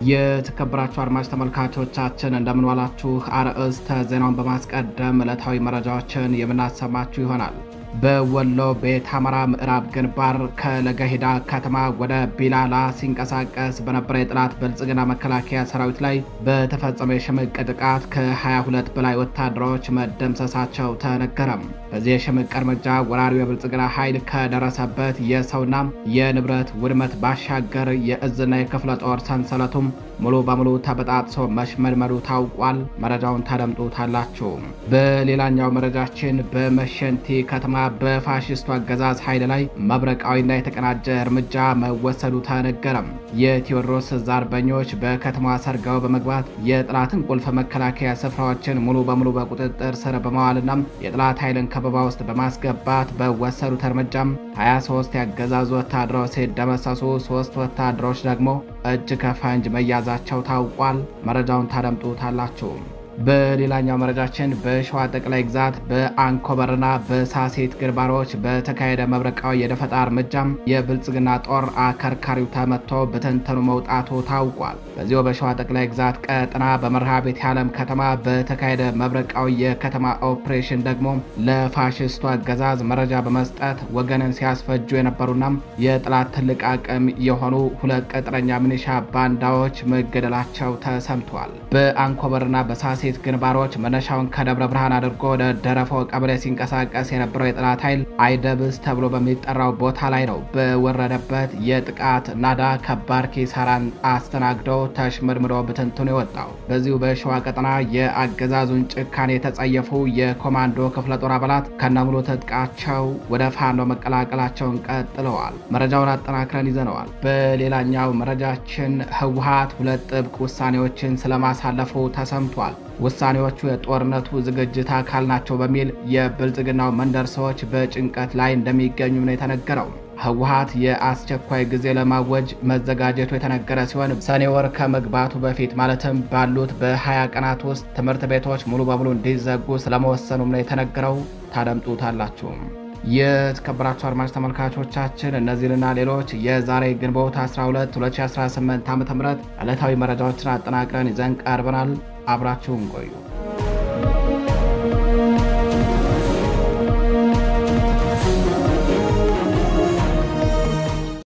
የተከበራችሁ አድማጭ ተመልካቾቻችን እንደምን ዋላችሁ። አርዕስተ ዜናውን በማስቀደም ዕለታዊ መረጃዎችን የምናሰማችሁ ይሆናል። በወሎ ቤት አማራ ምዕራብ ግንባር ከለገሂዳ ከተማ ወደ ቢላላ ሲንቀሳቀስ በነበረ የጠላት ብልጽግና መከላከያ ሰራዊት ላይ በተፈጸመ የሽምቅ ጥቃት ከ22 በላይ ወታደሮች መደምሰሳቸው ተነገረም። በዚህ የሽምቅ እርምጃ ወራሪው የብልጽግና ኃይል ከደረሰበት የሰውና የንብረት ውድመት ባሻገር የእዝና የክፍለ ጦር ሰንሰለቱም ሙሉ በሙሉ ተበጣጥሶ መሽመድመዱ ታውቋል። መረጃውን ታደምጡታላችሁ። በሌላኛው መረጃችን በመሸንቲ ከተማ በፋሽስቱ አገዛዝ ኃይል ላይ መብረቃዊና የተቀናጀ እርምጃ መወሰዱ ተነገረም። የቴዎድሮስ ዕዝ አርበኞች በከተማ ሰርገው በመግባት የጠላትን ቁልፍ መከላከያ ስፍራዎችን ሙሉ በሙሉ በቁጥጥር ስር በመዋልና የጠላት ኃይልን ከበባ ውስጥ በማስገባት በወሰዱት እርምጃም 23 ያገዛዙ ወታደሮች ሲደመሰሱ 3 ወታደሮች ደግሞ እጅ ከፈንጅ መያዛቸው ታውቋል። መረጃውን ታደምጡታላችሁ። በሌላኛው መረጃችን በሸዋ ጠቅላይ ግዛት በአንኮበርና በሳሴት ግንባሮች በተካሄደ መብረቃዊ የደፈጣ እርምጃም የብልጽግና ጦር አከርካሪው ተመቶ በተንተኑ መውጣቱ ታውቋል። በዚሁ በሸዋ ጠቅላይ ግዛት ቀጠና በመርሃ ቤት ዓለም ከተማ በተካሄደ መብረቃዊ የከተማ ኦፕሬሽን ደግሞ ለፋሽስቱ አገዛዝ መረጃ በመስጠት ወገንን ሲያስፈጁ የነበሩና የጠላት ትልቅ አቅም የሆኑ 2 ቅጥረኛ ሚኒሻ ባንዳዎች መገደላቸው ተሰምቷል። በአንኮበርና በሳሴት ግንባሮች መነሻውን ከደብረ ብርሃን አድርጎ ወደ ደረፎ ቀበሌ ሲንቀሳቀስ የነበረው የጠላት ኃይል አይደብስ ተብሎ በሚጠራው ቦታ ላይ ነው በወረደበት የጥቃት ናዳ ከባድ ኪሳራን አስተናግዶ ተሽመድምዶ ብትንትኑ የወጣው። በዚሁ በሸዋ ቀጠና የአገዛዙን ጭካኔ የተጸየፉ የኮማንዶ ክፍለ ጦር አባላት ከነሙሉ ትጥቃቸው ወደ ፋኖ መቀላቀላቸውን ቀጥለዋል። መረጃውን አጠናክረን ይዘነዋል። በሌላኛው መረጃችን ህወሓት 2 ጥብቅ ውሳኔዎችን ስለማሳለፉ ተሰምቷል። ውሳኔዎቹ የጦርነቱ ዝግጅት አካል ናቸው በሚል የብልጽግናው መንደር ሰዎች በጭንቀት ላይ እንደሚገኙ ነው የተነገረው። ህወሓት የአስቸኳይ ጊዜ ለማወጅ መዘጋጀቱ የተነገረ ሲሆን ሰኔ ወር ከመግባቱ በፊት ማለትም ባሉት በ20 ቀናት ውስጥ ትምህርት ቤቶች ሙሉ በሙሉ እንዲዘጉ ስለመወሰኑም ነው የተነገረው። ታደምጡታላችሁ። የተከበራችሁ አድማጭ ተመልካቾቻችን እነዚህንና ሌሎች የዛሬ ግንቦት 12 2018 ዓ.ም ዕለታዊ መረጃዎችን አጠናቅረን ይዘን ቀርበናል። አብራችሁን ቆዩ።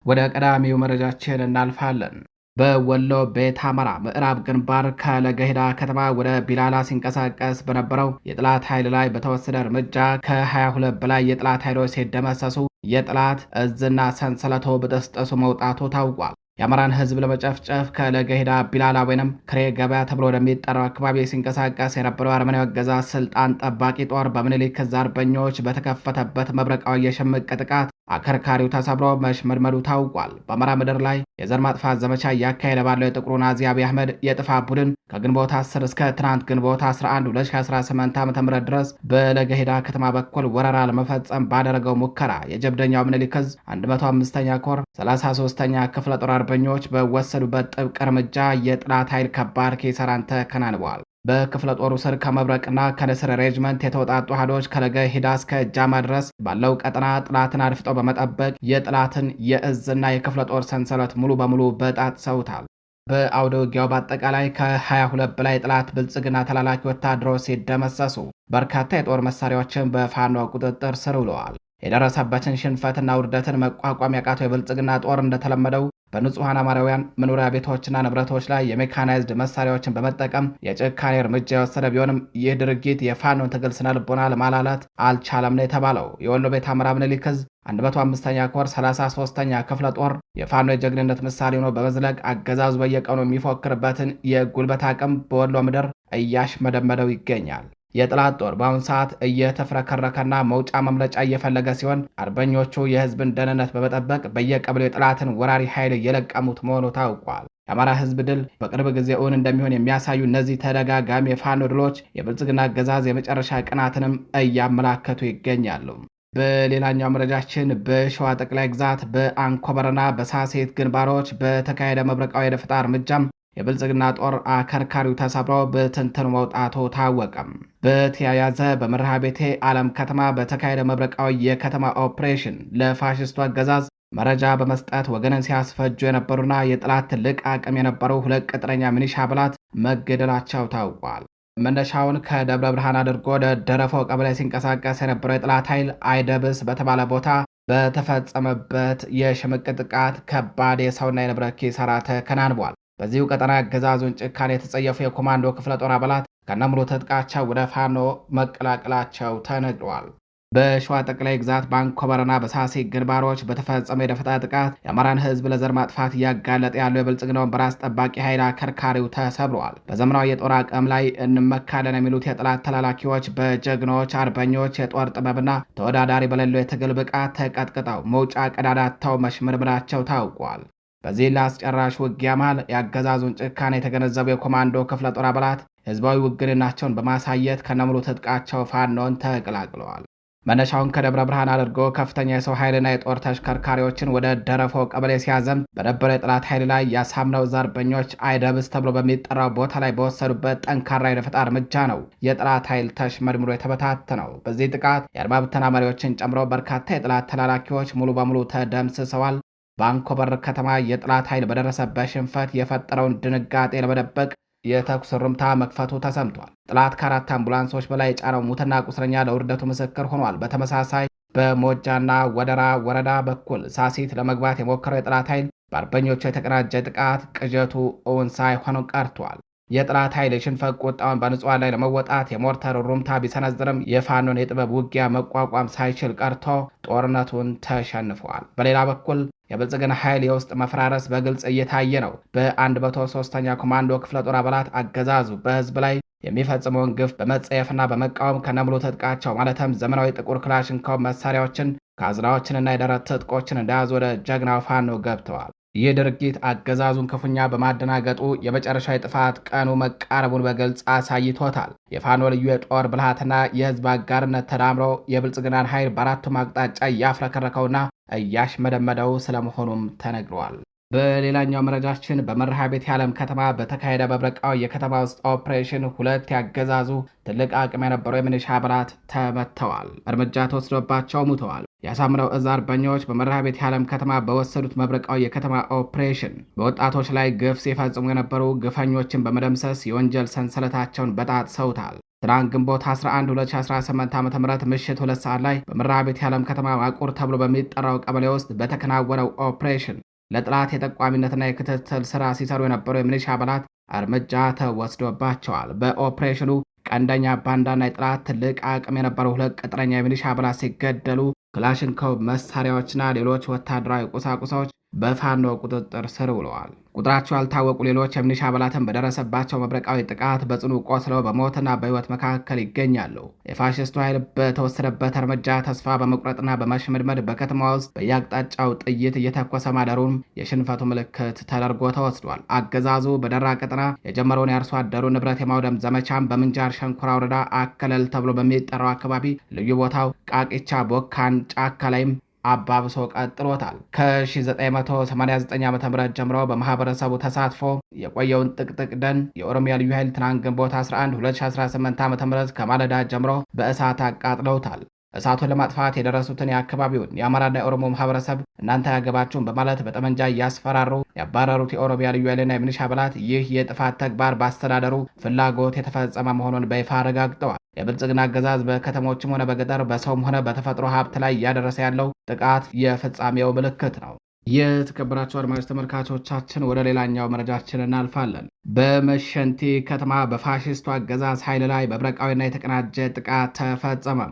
ወደ ቀዳሚው መረጃችን እናልፋለን። በወሎ ቤት አማራ ምዕራብ ግንባር ከለገሂዳ ከተማ ወደ ቢላላ ሲንቀሳቀስ በነበረው የጠላት ኃይል ላይ በተወሰደ እርምጃ ከ22 በላይ የጠላት ኃይሎች ሲደመሰሱ የጠላት እዝና ሰንሰለቶ በጥስጥሱ መውጣቱ ታውቋል። የአማራን ህዝብ ለመጨፍጨፍ ከለገሂዳ ቢላላ ወይንም ክሬ ገበያ ተብሎ ወደሚጠራው አካባቢ ሲንቀሳቀስ የነበረው አርመናዊ አገዛዝ ስልጣን ጠባቂ ጦር በምኒልክ ዕዝ አርበኞች በተከፈተበት መብረቃዊ የሽምቅ ጥቃት አከርካሪው ተሰብሮ መሽመድመዱ ታውቋል። በአማራ ምድር ላይ የዘር ማጥፋት ዘመቻ እያካሄደ ባለው የጥቁሩ ናዚ አብይ አህመድ የጥፋት ቡድን ከግንቦት 10 እስከ ትናንት ግንቦት 11 2018 ዓ.ም ድረስ በለገሂዳ ከተማ በኩል ወረራ ለመፈጸም ባደረገው ሙከራ የጀብደኛው ምኒልክ ዕዝ 105ኛ ኮር 33ኛ ክፍለ ጦር አርበኞች በወሰዱበት ጥብቅ እርምጃ የጠላት ኃይል ከባድ ኪሳራን ተከናንበዋል። በክፍለ ጦሩ ስር ከመብረቅና ከንስር ሬጅመንት የተውጣጡ አሃዶች ከለገሂዳ እስከ ጃማ ድረስ ባለው ቀጠና ጠላትን አድፍጠው በመጠበቅ የጠላትን የእዝና የክፍለ ጦር ሰንሰለት ሙሉ በሙሉ በጣጥሰውታል። በአውደ ውጊያው በአጠቃላይ ከ22 በላይ የጠላት ብልጽግና ተላላኪ ወታደሮች ሲደመሰሱ በርካታ የጦር መሳሪያዎችን በፋኖ ቁጥጥር ስር ውለዋል። የደረሰበትን ሽንፈትና ውርደትን መቋቋም ያቃተው የብልጽግና ጦር እንደተለመደው በንጹሐን አማራውያን መኖሪያ ቤቶችና ንብረቶች ላይ የሜካናይዝድ መሳሪያዎችን በመጠቀም የጭካኔ እርምጃ የወሰደ ቢሆንም ይህ ድርጊት የፋኖን ትግል ስነ ልቦና ለማላላት አልቻለም ነው የተባለው። የወሎ ቤት አማራ ምኒልክ ዕዝ 105ኛ ኮር 33ኛ ክፍለ ጦር የፋኖ የጀግንነት ምሳሌ ሆኖ በመዝለቅ አገዛዙ በየቀኑ የሚፎክርበትን የጉልበት አቅም በወሎ ምድር እያሽመደመደው ይገኛል። የጠላት ጦር በአሁኑ ሰዓት እየተፍረከረከና መውጫ መምለጫ እየፈለገ ሲሆን አርበኞቹ የህዝብን ደህንነት በመጠበቅ በየቀበሌው የጠላትን ወራሪ ኃይል እየለቀሙት መሆኑ ታውቋል። የአማራ ህዝብ ድል በቅርብ ጊዜ እውን እንደሚሆን የሚያሳዩ እነዚህ ተደጋጋሚ የፋኖ ድሎች የብልጽግና አገዛዝ የመጨረሻ ቀናትንም እያመላከቱ ይገኛሉ። በሌላኛው መረጃችን በሸዋ ጠቅላይ ግዛት በአንኮበርና በሳሴት ግንባሮች በተካሄደ መብረቃዊ የደፈጣ እርምጃም የብልጽግና ጦር አከርካሪው ተሰብሮ በትንትኑ መውጣቱ ታወቀም። በተያያዘ በመርሃ ቤቴ ዓለም ከተማ በተካሄደ መብረቃዊ የከተማ ኦፕሬሽን ለፋሽስቱ አገዛዝ መረጃ በመስጠት ወገንን ሲያስፈጁ የነበሩና የጠላት ትልቅ አቅም የነበሩ 2 ቅጥረኛ ሚኒሻ አባላት መገደላቸው ታውቋል። መነሻውን ከደብረ ብርሃን አድርጎ ወደ ደረፈው ቀበሌ ሲንቀሳቀስ የነበረው የጠላት ኃይል አይደብስ በተባለ ቦታ በተፈጸመበት የሽምቅ ጥቃት ከባድ የሰውና የንብረት ኪሳራ ተከናንቧል። በዚሁ ቀጠና አገዛዙን ጭካኔ የተጸየፉ የኮማንዶ ክፍለ ጦር አባላት ከነሙሉ ትጥቃቸው ወደ ፋኖ መቀላቀላቸው ተነግሯል። በሸዋ ጠቅላይ ግዛት በአንኮበርና በሳሴ ግንባሮች በተፈጸመ የደፈጣ ጥቃት የአማራን ሕዝብ ለዘር ማጥፋት እያጋለጠ ያለው የብልጽግናውን በራስ ጠባቂ ኃይል አከርካሪው ተሰብሯል። በዘመናዊ የጦር አቅም ላይ እንመካለን የሚሉት የጠላት ተላላኪዎች በጀግኖች አርበኞች የጦር ጥበብና ተወዳዳሪ በሌለው የትግል ብቃት ተቀጥቅጠው መውጫ ቀዳዳተው መሽመድመዳቸው ታውቋል። በዚህ ለአስጨራሽ ውጊያ መሃል የአገዛዙን ጭካኔ የተገነዘቡ የኮማንዶ ክፍለ ጦር አባላት ህዝባዊ ውግንናቸውን በማሳየት ከነሙሉ ትጥቃቸው ፋኖን ተቀላቅለዋል። መነሻውን ከደብረ ብርሃን አድርጎ ከፍተኛ የሰው ኃይልና የጦር ተሽከርካሪዎችን ወደ ደረፎ ቀበሌ ሲያዘም በነበረው የጠላት ኃይል ላይ ያሳምነው አርበኞች አይደብስ ተብሎ በሚጠራው ቦታ ላይ በወሰዱበት ጠንካራ የደፈጣ እርምጃ ነው የጠላት ኃይል ተሽመድምሮ የተበታተነው። በዚህ ጥቃት የአድማ ብተና መሪዎችን ጨምሮ በርካታ የጠላት ተላላኪዎች ሙሉ በሙሉ ተደምስሰዋል። በአንኮበር ከተማ የጠላት ኃይል በደረሰበት ሽንፈት የፈጠረውን ድንጋጤ ለመደበቅ የተኩስ ርምታ መክፈቱ ተሰምቷል። ጠላት ከ4 አምቡላንሶች በላይ የጫነው ሙትና ቁስለኛ ለውርደቱ ምስክር ሆኗል። በተመሳሳይ በሞጃና ወደራ ወረዳ በኩል ሳሲት ለመግባት የሞከረው የጠላት ኃይል በአርበኞቹ የተቀናጀ ጥቃት ቅዠቱ እውን ሳይሆን ቀርቷል። የጠላት ኃይል የሽንፈት ቁጣውን በንጹሃን ላይ ለመወጣት የሞርተር ሩምታ ቢሰነዝርም የፋኖን የጥበብ ውጊያ መቋቋም ሳይችል ቀርቶ ጦርነቱን ተሸንፈዋል። በሌላ በኩል የብልጽግና ኃይል የውስጥ መፈራረስ በግልጽ እየታየ ነው። በ103ኛ ኮማንዶ ክፍለ ጦር አባላት አገዛዙ በህዝብ ላይ የሚፈጽመውን ግፍ በመጸየፍና በመቃወም ከነሙሉ ትጥቃቸው ማለትም ዘመናዊ ጥቁር ክላሽንኮቭ መሳሪያዎችን ካዝናዎችንና የደረት ትጥቆችን እንደያዙ ወደ ጀግናው ፋኖ ገብተዋል። ይህ ድርጊት አገዛዙን ክፉኛ በማደናገጡ የመጨረሻ የጥፋት ቀኑ መቃረቡን በግልጽ አሳይቶታል። የፋኖ ልዩ የጦር ብልሃትና የህዝብ አጋርነት ተዳምሮ የብልጽግናን ኃይል በአራቱም አቅጣጫ እያፍረከረከውና እያሽመደመደው ስለመሆኑም ተነግሯል። በሌላኛው መረጃችን በመርሃ ቤት የዓለም ከተማ በተካሄደ መብረቃዊ የከተማ ውስጥ ኦፕሬሽን 2 ያገዛዙ ትልቅ አቅም የነበሩ የሚሊሻ አባላት ተመተዋል። እርምጃ ተወስዶባቸው ሙተዋል። የአሳምነው እዝ አርበኞች በመርሃ ቤት የዓለም ከተማ በወሰዱት መብረቃዊ የከተማ ኦፕሬሽን በወጣቶች ላይ ግፍ ሲፈጽሙ የነበሩ ግፈኞችን በመደምሰስ የወንጀል ሰንሰለታቸውን በጣጥሰውታል። ትናንት ግንቦት 11 2018 ዓ ም ምሽት 2 ሰዓት ላይ በመርሃ ቤት የዓለም ከተማ ማቁር ተብሎ በሚጠራው ቀበሌ ውስጥ በተከናወነው ኦፕሬሽን ለጠላት የጠቋሚነትና የክትትል ስራ ሲሰሩ የነበሩ የሚሊሻ አባላት እርምጃ ተወስዶባቸዋል። በኦፕሬሽኑ ቀንደኛ ባንዳና የጠላት ትልቅ አቅም የነበሩ 2 ቅጥረኛ የሚሊሻ አባላት ሲገደሉ ክላሽንኮቭ መሳሪያዎችና ሌሎች ወታደራዊ ቁሳቁሶች በፋኖ ቁጥጥር ስር ውለዋል። ቁጥራቸው ያልታወቁ ሌሎች የሚሊሻ አባላትን በደረሰባቸው መብረቃዊ ጥቃት በጽኑ ቆስለው በሞትና በሕይወት መካከል ይገኛሉ። የፋሽስቱ ኃይል በተወሰደበት እርምጃ ተስፋ በመቁረጥና በመሽመድመድ በከተማ ውስጥ በየአቅጣጫው ጥይት እየተኮሰ ማደሩም የሽንፈቱ ምልክት ተደርጎ ተወስዷል። አገዛዙ በደራ ቀጠና የጀመረውን የአርሶ አደሩ ንብረት የማውደም ዘመቻም በምንጃር ሸንኮራ ወረዳ አከለል ተብሎ በሚጠራው አካባቢ ልዩ ቦታው ቃቂቻ ቦካን ጫካ ላይም አባብሶ ቀጥሎታል። ከ1989 ዓ.ም ጀምሮ በማህበረሰቡ ተሳትፎ የቆየውን ጥቅጥቅ ደን የኦሮሚያ ልዩ ኃይል ትናንት ግንቦት 11 2018 ዓ.ም ከማለዳ ጀምሮ በእሳት አቃጥለውታል። እሳቱን ለማጥፋት የደረሱትን የአካባቢውን የአማራና የኦሮሞ ማህበረሰብ እናንተ አያገባችሁም በማለት በጠመንጃ እያስፈራሩ ያባረሩት የኦሮሚያ ልዩ ኃይልና የሚሊሻ አባላት ይህ የጥፋት ተግባር በአስተዳደሩ ፍላጎት የተፈጸመ መሆኑን በይፋ አረጋግጠዋል። የብልጽግና አገዛዝ በከተሞችም ሆነ በገጠር በሰውም ሆነ በተፈጥሮ ሀብት ላይ እያደረሰ ያለው ጥቃት የፍጻሜው ምልክት ነው። የተከበራቸው አድማጭ ተመልካቾቻችን ወደ ሌላኛው መረጃችን እናልፋለን። በመሸንቲ ከተማ በፋሽስቱ አገዛዝ ኃይል ላይ መብረቃዊና የተቀናጀ ጥቃት ተፈጸመ።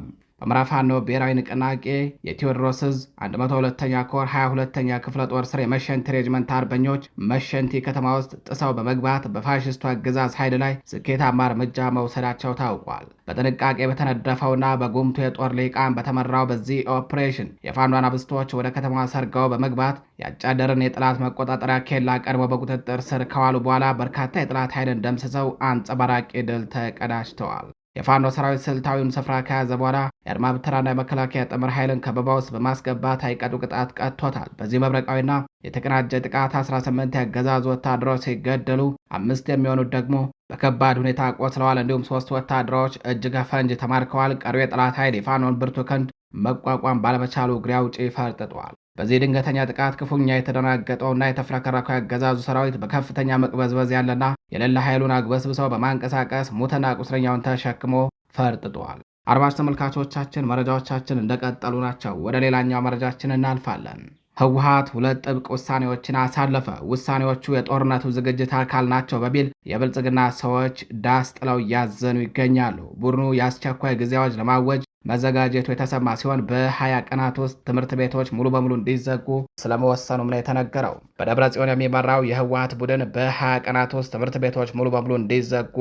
በአማራ ፋኖ ብሔራዊ ንቅናቄ የቴዎድሮስ ዕዝ 102ኛ ኮር 22ኛ ክፍለ ጦር ስር የመሸንቲ ሬጅመንት አርበኞች መሸንቲ ከተማ ውስጥ ጥሰው በመግባት በፋሽስቱ አገዛዝ ኃይል ላይ ስኬታማ እርምጃ መውሰዳቸው ታውቋል። በጥንቃቄ በተነደፈውና በጉምቱ የጦር ሊቃን በተመራው በዚህ ኦፕሬሽን የፋኖ አናብስቶች ወደ ከተማ ሰርገው በመግባት ያጫደርን የጠላት መቆጣጠሪያ ኬላ ቀድሞ በቁጥጥር ስር ከዋሉ በኋላ በርካታ የጠላት ኃይልን ደምስሰው አንጸባራቂ ድል ተቀዳጅተዋል። የፋኖ ሰራዊት ስልታዊውን ስፍራ ከያዘ በኋላ የአድማ ብተናና የመከላከያ ጥምር ኃይልን ከበባ ውስጥ በማስገባት አይቀጡ ቅጣት ቀጥቶታል። በዚህ መብረቃዊና የተቀናጀ ጥቃት 18 ያገዛዙ ወታደሮች ሲገደሉ 5 የሚሆኑት ደግሞ በከባድ ሁኔታ ቆስለዋል። እንዲሁም 3 ወታደሮች እጅ ከፈንጅ ተማርከዋል። ቀሪው የጠላት ኃይል የፋኖን ብርቱ ክንድ መቋቋም ባለመቻሉ እግሬ አውጪ ፈርጥጧል። በዚህ ድንገተኛ ጥቃት ክፉኛ የተደናገጠውና የተፍረከረከው ያገዛዙ ሰራዊት በከፍተኛ መቅበዝበዝ ያለና የሌላ ኃይሉን አግበስብሰው በማንቀሳቀስ ሙትና ቁስለኛውን ተሸክሞ ፈርጥጧል። አድማጭ ተመልካቾቻችን መረጃዎቻችን እንደቀጠሉ ናቸው። ወደ ሌላኛው መረጃችን እናልፋለን። ህወሓት ሁለት ጥብቅ ውሳኔዎችን አሳለፈ። ውሳኔዎቹ የጦርነቱ ዝግጅት አካል ናቸው በሚል የብልጽግና ሰዎች ዳስ ጥለው እያዘኑ ይገኛሉ። ቡድኑ የአስቸኳይ ጊዜ አዋጅ ለማወጅ መዘጋጀቱ የተሰማ ሲሆን በ20 ቀናት ውስጥ ትምህርት ቤቶች ሙሉ በሙሉ እንዲዘጉ ስለመወሰኑም ነው የተነገረው። በደብረ ጽዮን የሚመራው የህወሓት ቡድን በ20 ቀናት ውስጥ ትምህርት ቤቶች ሙሉ በሙሉ እንዲዘጉ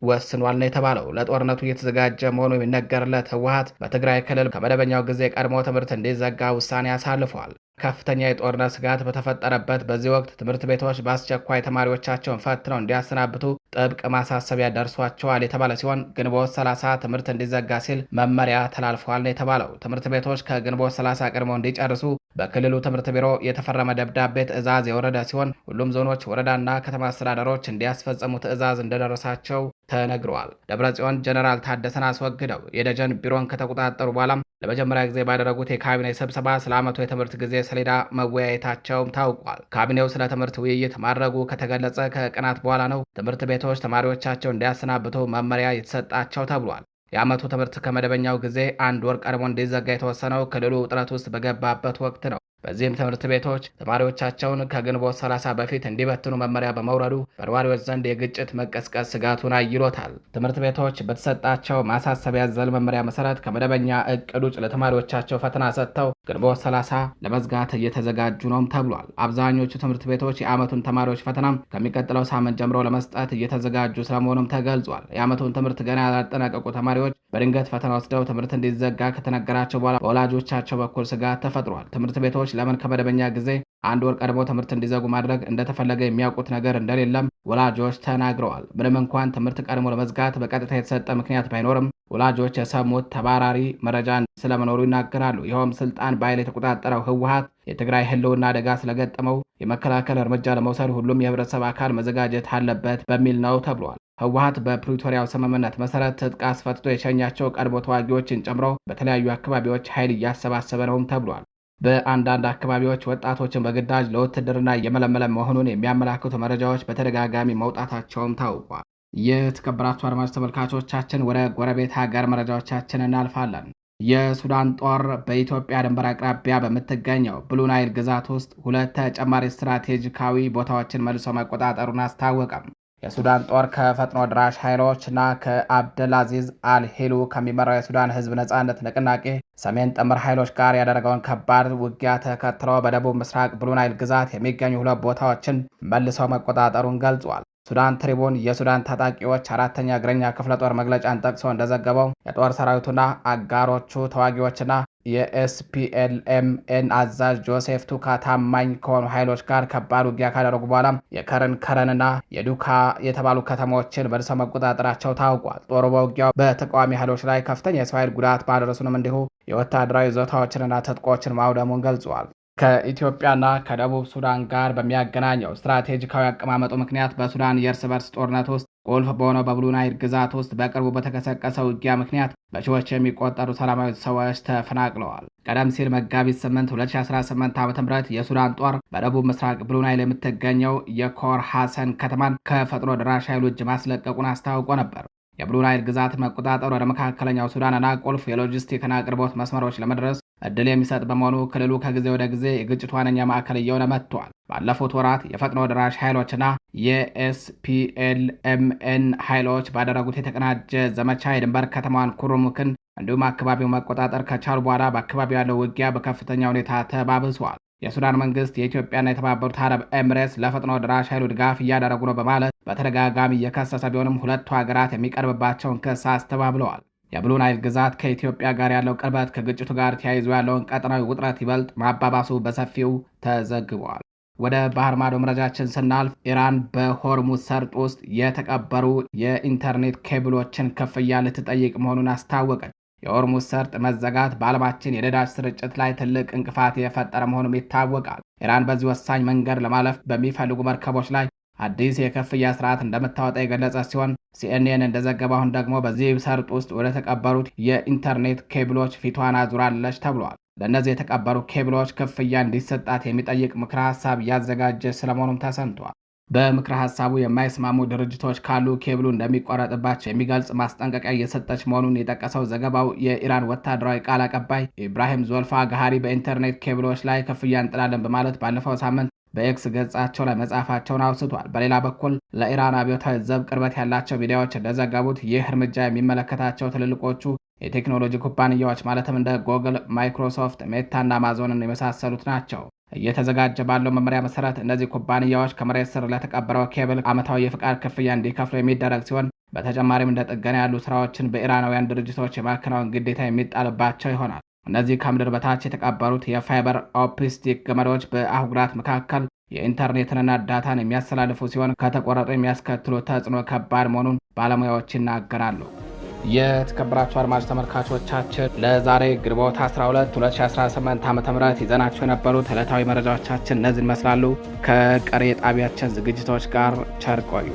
ወስኗል ነው የተባለው። ለጦርነቱ እየተዘጋጀ መሆኑ የሚነገርለት ህወሓት በትግራይ ክልል ከመደበኛው ጊዜ ቀድሞ ትምህርት እንዲዘጋ ውሳኔ አሳልፏል። ከፍተኛ የጦርነት ስጋት በተፈጠረበት በዚህ ወቅት ትምህርት ቤቶች በአስቸኳይ ተማሪዎቻቸውን ፈትነው እንዲያሰናብቱ ጥብቅ ማሳሰቢያ ደርሷቸዋል የተባለ ሲሆን ግንቦት 30 ትምህርት እንዲዘጋ ሲል መመሪያ ተላልፈዋል ነው የተባለው። ትምህርት ቤቶች ከግንቦት 30 ቀድመው እንዲጨርሱ በክልሉ ትምህርት ቢሮ የተፈረመ ደብዳቤ ትዕዛዝ የወረደ ሲሆን ሁሉም ዞኖች፣ ወረዳና ከተማ አስተዳደሮች እንዲያስፈጽሙ ትዕዛዝ እንደደረሳቸው ተነግረዋል። ደብረጽዮን ጀነራል ታደሰን አስወግደው የደጀን ቢሮን ከተቆጣጠሩ በኋላም ለመጀመሪያ ጊዜ ባደረጉት የካቢኔ ስብሰባ ስለ ዓመቱ የትምህርት ጊዜ ሰሌዳ መወያየታቸውም ታውቋል። ካቢኔው ስለ ትምህርት ውይይት ማድረጉ ከተገለጸ ከቀናት በኋላ ነው ትምህርት ቤቶች ተማሪዎቻቸው እንዲያሰናብቱ መመሪያ የተሰጣቸው ተብሏል። የዓመቱ ትምህርት ከመደበኛው ጊዜ አንድ ወር ቀድሞ እንዲዘጋ የተወሰነው ክልሉ ውጥረት ውስጥ በገባበት ወቅት ነው። በዚህም ትምህርት ቤቶች ተማሪዎቻቸውን ከግንቦት 30 በፊት እንዲበትኑ መመሪያ በመውረዱ በነዋሪዎች ዘንድ የግጭት መቀስቀስ ስጋቱን አይሎታል። ትምህርት ቤቶች በተሰጣቸው ማሳሰቢያ ዘል መመሪያ መሰረት ከመደበኛ እቅድ ውጭ ለተማሪዎቻቸው ፈተና ሰጥተው ግንቦት 30 ለመዝጋት እየተዘጋጁ ነውም ተብሏል። አብዛኞቹ ትምህርት ቤቶች የዓመቱን ተማሪዎች ፈተናም ከሚቀጥለው ሳምንት ጀምሮ ለመስጠት እየተዘጋጁ ስለመሆኑም ተገልጿል። የዓመቱን ትምህርት ገና ያላጠናቀቁ ተማሪዎች በድንገት ፈተና ወስደው ትምህርት እንዲዘጋ ከተነገራቸው በኋላ በወላጆቻቸው በኩል ስጋት ተፈጥሯል። ትምህርት ቤቶች ለምን ከመደበኛ ጊዜ አንድ ወር ቀድሞ ትምህርት እንዲዘጉ ማድረግ እንደተፈለገ የሚያውቁት ነገር እንደሌለም ወላጆች ተናግረዋል። ምንም እንኳን ትምህርት ቀድሞ ለመዝጋት በቀጥታ የተሰጠ ምክንያት ባይኖርም ወላጆች የሰሙት ተባራሪ መረጃ ስለመኖሩ ይናገራሉ። ይኸውም ስልጣን በኃይል የተቆጣጠረው ህወሓት የትግራይ ህልውና አደጋ ስለገጠመው የመከላከል እርምጃ ለመውሰድ ሁሉም የህብረተሰብ አካል መዘጋጀት አለበት በሚል ነው ተብሏል። ህወሓት በፕሪቶሪያው ስምምነት መሰረት ትጥቅ አስፈትቶ የሸኛቸው ቀድሞ ተዋጊዎችን ጨምሮ በተለያዩ አካባቢዎች ኃይል እያሰባሰበ ነውም ተብሏል። በአንዳንድ አካባቢዎች ወጣቶችን በግዳጅ ለውትድርና እየመለመለ መሆኑን የሚያመላክቱ መረጃዎች በተደጋጋሚ መውጣታቸውም ታውቋል። የተከበራችሁ አድማጭ ተመልካቾቻችን ወደ ጎረቤት ሀገር መረጃዎቻችን እናልፋለን። የሱዳን ጦር በኢትዮጵያ ድንበር አቅራቢያ በምትገኘው ብሉ ናይል ግዛት ውስጥ ሁለት ተጨማሪ ስትራቴጂካዊ ቦታዎችን መልሶ መቆጣጠሩን አስታወቀም። የሱዳን ጦር ከፈጥኖ ድራሽ ኃይሎች እና ከአብደልአዚዝ አልሂሉ ከሚመራው የሱዳን ህዝብ ነጻነት ንቅናቄ ሰሜን ጥምር ኃይሎች ጋር ያደረገውን ከባድ ውጊያ ተከትሎ በደቡብ ምስራቅ ብሉ ናይል ግዛት የሚገኙ ሁለት ቦታዎችን መልሰው መቆጣጠሩን ገልጿል። ሱዳን ትሪቡን የሱዳን ታጣቂዎች 4ኛ እግረኛ ክፍለ ጦር መግለጫን ጠቅሶ እንደዘገበው የጦር ሰራዊቱና አጋሮቹ ተዋጊዎችና የኤስፒኤልኤምኤን አዛዥ ጆሴፍ ቱካ ታማኝ ከሆኑ ኃይሎች ጋር ከባድ ውጊያ ካደረጉ በኋላ የከረንና የዱካ የተባሉ ከተሞችን መልሰው መቆጣጠራቸው ታውቋል። ጦሩ በውጊያው በተቃዋሚ ኃይሎች ላይ ከፍተኛ የሰው ኃይል ጉዳት ማድረሱንም እንዲሁ የወታደራዊ ይዞታዎችንና ትጥቆችን ማውደሙን ገልጿል። ከኢትዮጵያና ከደቡብ ሱዳን ጋር በሚያገናኘው ስትራቴጂካዊ አቀማመጡ ምክንያት በሱዳን የእርስ በርስ ጦርነት ውስጥ ቁልፍ በሆነው በብሉ ናይል ግዛት ውስጥ በቅርቡ በተቀሰቀሰው ውጊያ ምክንያት በሺዎች የሚቆጠሩ ሰላማዊ ሰዎች ተፈናቅለዋል። ቀደም ሲል መጋቢት 8 2018 ዓ.ም የሱዳን ጦር በደቡብ ምስራቅ ብሉ ናይል የምትገኘው የኮር ሐሰን ከተማን ከፈጥኖ ደራሽ ኃይሉ እጅ ማስለቀቁን አስታውቆ ነበር። የብሉ ናይል ግዛት መቆጣጠር ወደ መካከለኛው ሱዳንና ቁልፍ የሎጂስቲክና አቅርቦት መስመሮች ለመድረስ እድል የሚሰጥ በመሆኑ ክልሉ ከጊዜ ወደ ጊዜ የግጭቱ ዋነኛ ማዕከል እየሆነ መጥቷል። ባለፉት ወራት የፈጥኖ ደራሽ ኃይሎችና የኤስፒኤልኤምኤን ኃይሎች ባደረጉት የተቀናጀ ዘመቻ የድንበር ከተማዋን ኩሩሙክን እንዲሁም አካባቢው መቆጣጠር ከቻሉ በኋላ በአካባቢው ያለው ውጊያ በከፍተኛ ሁኔታ ተባብሷል። የሱዳን መንግስት የኢትዮጵያና የተባበሩት አረብ ኤምሬትስ ለፈጥኖ ደራሽ ኃይሉ ድጋፍ እያደረጉ ነው በማለት በተደጋጋሚ እየከሰሰ ቢሆንም ሁለቱ ሀገራት የሚቀርብባቸውን ክስ አስተባብለዋል። የብሉ ናይል ግዛት ከኢትዮጵያ ጋር ያለው ቅርበት ከግጭቱ ጋር ተያይዞ ያለውን ቀጠናዊ ውጥረት ይበልጥ ማባባሱ በሰፊው ተዘግቧል። ወደ ባህር ማዶ መረጃችን ስናልፍ ኢራን በሆርሙዝ ሰርጥ ውስጥ የተቀበሩ የኢንተርኔት ኬብሎችን ክፍያ ልትጠይቅ መሆኑን አስታወቀች። የሆርሙዝ ሰርጥ መዘጋት በዓለማችን የነዳጅ ስርጭት ላይ ትልቅ እንቅፋት የፈጠረ መሆኑም ይታወቃል። ኢራን በዚህ ወሳኝ መንገድ ለማለፍ በሚፈልጉ መርከቦች ላይ አዲስ የክፍያ ስርዓት እንደምታወጣ የገለጸ ሲሆን ሲኤንኤን እንደዘገበው አሁን ደግሞ በዚህ ሰርጥ ውስጥ ወደ ተቀበሩት የኢንተርኔት ኬብሎች ፊቷን አዙራለች ተብሏል። ለእነዚህ የተቀበሩ ኬብሎች ክፍያ እንዲሰጣት የሚጠይቅ ምክረ ሀሳብ እያዘጋጀ ስለመሆኑም ተሰምቷል። በምክረ ሀሳቡ የማይስማሙ ድርጅቶች ካሉ ኬብሉ እንደሚቋረጥባቸው የሚገልጽ ማስጠንቀቂያ እየሰጠች መሆኑን የጠቀሰው ዘገባው የኢራን ወታደራዊ ቃል አቀባይ ኢብራሂም ዞልፋ ጋሃሪ በኢንተርኔት ኬብሎች ላይ ክፍያ እንጥላለን በማለት ባለፈው ሳምንት በኤክስ ገጻቸው ላይ መጻፋቸውን አውስቷል። በሌላ በኩል ለኢራን አብዮታዊ ዘብ ቅርበት ያላቸው ሚዲያዎች እንደዘገቡት ይህ እርምጃ የሚመለከታቸው ትልልቆቹ የቴክኖሎጂ ኩባንያዎች ማለትም እንደ ጎግል፣ ማይክሮሶፍት፣ ሜታና አማዞንን የመሳሰሉት ናቸው። እየተዘጋጀ ባለው መመሪያ መሰረት እነዚህ ኩባንያዎች ከመሬት ስር ለተቀበረው ኬብል ዓመታዊ የፍቃድ ክፍያ እንዲከፍሉ የሚደረግ ሲሆን በተጨማሪም እንደ ጥገና ያሉ ስራዎችን በኢራናውያን ድርጅቶች የማከናወን ግዴታ የሚጣልባቸው ይሆናል። እነዚህ ከምድር በታች የተቀበሩት የፋይበር ኦፕቲክ ገመዶች በአህጉራት መካከል የኢንተርኔትንና ዳታን የሚያስተላልፉ ሲሆን ከተቆረጡ የሚያስከትሉት ተጽዕኖ ከባድ መሆኑን ባለሙያዎች ይናገራሉ። የተከበራችሁ አድማጭ ተመልካቾቻችን ለዛሬ ግንቦት 12 2018 ዓ.ም ይዘናቸው የነበሩት ዕለታዊ መረጃዎቻችን እነዚህን ይመስላሉ። ከቀሪ የጣቢያችን ዝግጅቶች ጋር ቸር ቆዩ።